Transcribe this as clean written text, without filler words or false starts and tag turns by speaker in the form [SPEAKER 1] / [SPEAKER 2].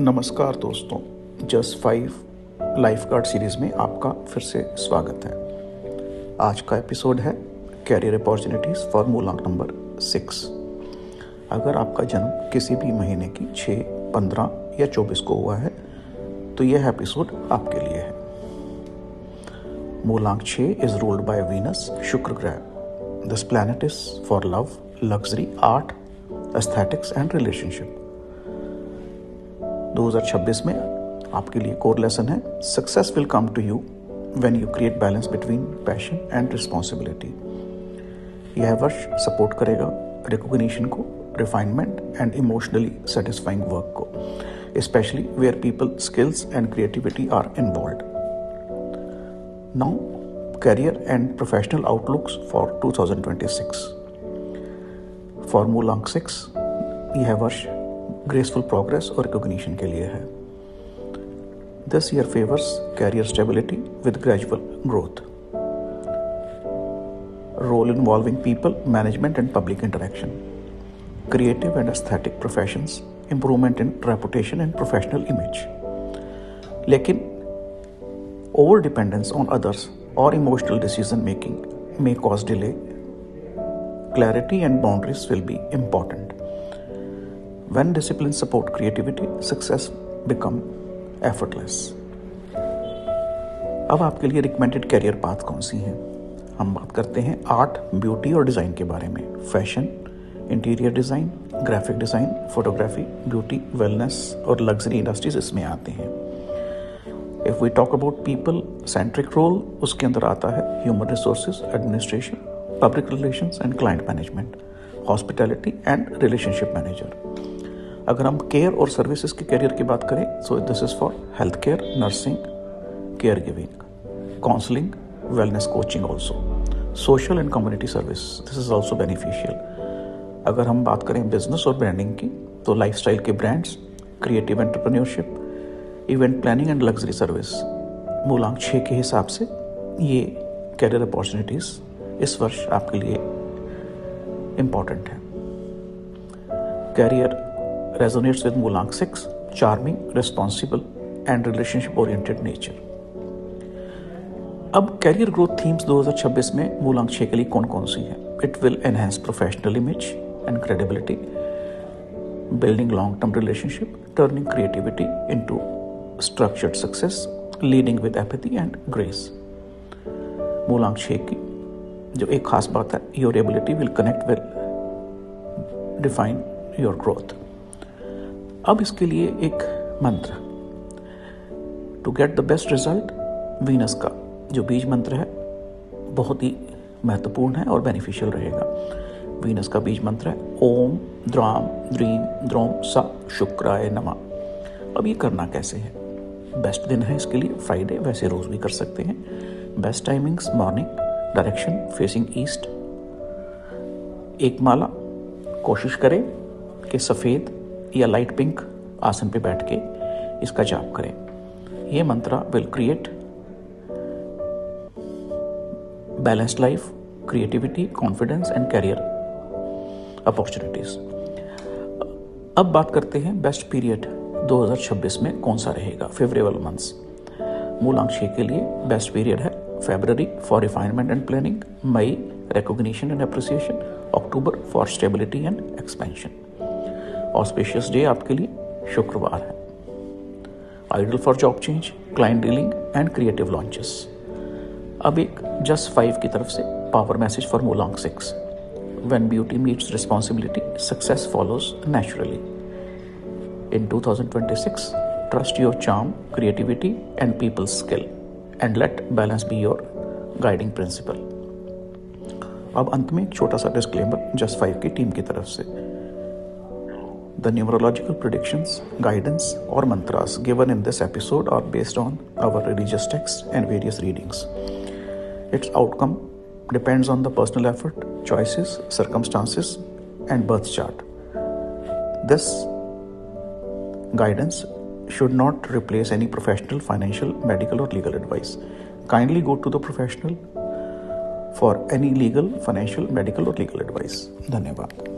[SPEAKER 1] नमस्कार दोस्तों, just 5 life guard series में आपका फिर से स्वागत है। आज का एपिसोड है कैरियर अपॉर्चुनिटीज़ फॉर मूलांक नंबर 6। अगर आपका जन्म किसी भी महीने की 6, 15 या 24 को हुआ है तो यह एपिसोड आपके लिए है। मूलांक 6 इज़ रूल्ड बाय वीनस, शुक्र ग्रह। This planet is for love, luxury, art, aesthetics and relationship. 2026 में आपके लिए कोर लेसन है, success will come to you when you create balance between passion and responsibility. यह वर्ष सपोर्ट करेगा रिकॉग्निशन को, refinement and emotionally satisfying work को, specially where people skills and creativity are involved. Now career and professional outlooks for 2026। For मूलांक 6 यह वर्ष graceful progress और recognition के लिए है। This year favours career stability with gradual growth. Role involving people, management and public interaction, creative and aesthetic professions, improvement in reputation and professional image. लेकिन over dependence on others और emotional decision making may cause delay. Clarity and boundaries will be important. When discipline support creativity, success become effortless. अब आपके लिए recommended career path कौन सी हैं? हम बात करते हैं आर्ट, ब्यूटी और डिज़ाइन के बारे में। Fashion, interior design, graphic design, photography, beauty, wellness और लग्जरी इंडस्ट्रीज इसमें आते हैं। If we talk about people centric role, उसके अंदर आता है human resources, administration, public relations and client management, hospitality and relationship manager. अगर हम केयर और सर्विसेज के कैरियर की बात करें, so this is for health care, nursing, care giving, counselling, wellness coaching also, social and community service, this is also beneficial. अगर हम बात करें बिजनेस और ब्रांडिंग की, तो लाइफस्टाइल के brands, creative entrepreneurship, event planning and luxury service. मूलांक 6 के हिसाब से ये कैरियर अपॉर्चुनिटीज़ इस वर्ष आपके लिए इम्पॉर्टेंट है। कैरियर resonates with मूलांक 6, charming, responsible and relationship oriented nature। अब कैरियर ग्रोथ थीम्स 2026 में मूलांक 6 के लिए कौन कौन सी है? It will enhance professional image and credibility, building long term relationship, turning creativity into structured success, leading with apathy and grace. मूलांक 6 की जो एक खास बात है, your ability will connect will define your growth. अब इसके लिए एक मंत्र, to get the best result, Venus का जो बीज मंत्र है बहुत ही महत्वपूर्ण है और बेनिफिशियल रहेगा। वीनस का बीज मंत्र है ओम द्राम द्रीम द्रोम सा शुक्राय नमः। अब ये करना कैसे है? बेस्ट दिन है इसके लिए फ्राइडे, वैसे रोज भी कर सकते हैं। Best timings morning, direction facing east. एक माला कोशिश करें कि सफ़ेद या लाइट पिंक आसन पे बैठ के इसका जाप करें। ये मंत्र will create balanced life, creativity, confidence and career opportunities. अब बात करते हैं बेस्ट पीरियड 2026 में कौन सा रहेगा, फेवरेबल मंथ्स। मूलांक 6 के लिए बेस्ट पीरियड है February for refinement and planning, May recognition and appreciation, October for stability and expansion. Auspicious day आपके लिए शुक्रवार है। Ideal for job change, client dealing and creative launches. अब एक जस्ट 5 की तरफ से पावर मैसेज फॉर मूलांक 6। When beauty meets responsibility, success follows naturally. In 2026 trust your charm, creativity and people's skill and let balance be your guiding principle. अब अंत में एक छोटा सा डिस्क्लेमर जस्ट 5 की टीम की तरफ से। The numerological predictions, guidance or mantras given in this episode are based on our religious texts and various readings. Its outcome depends on the personal effort, choices, circumstances and birth chart. This guidance should not replace any professional, financial, medical or legal advice. Kindly go to the professional for any legal, financial, medical or legal advice. धन्यवाद।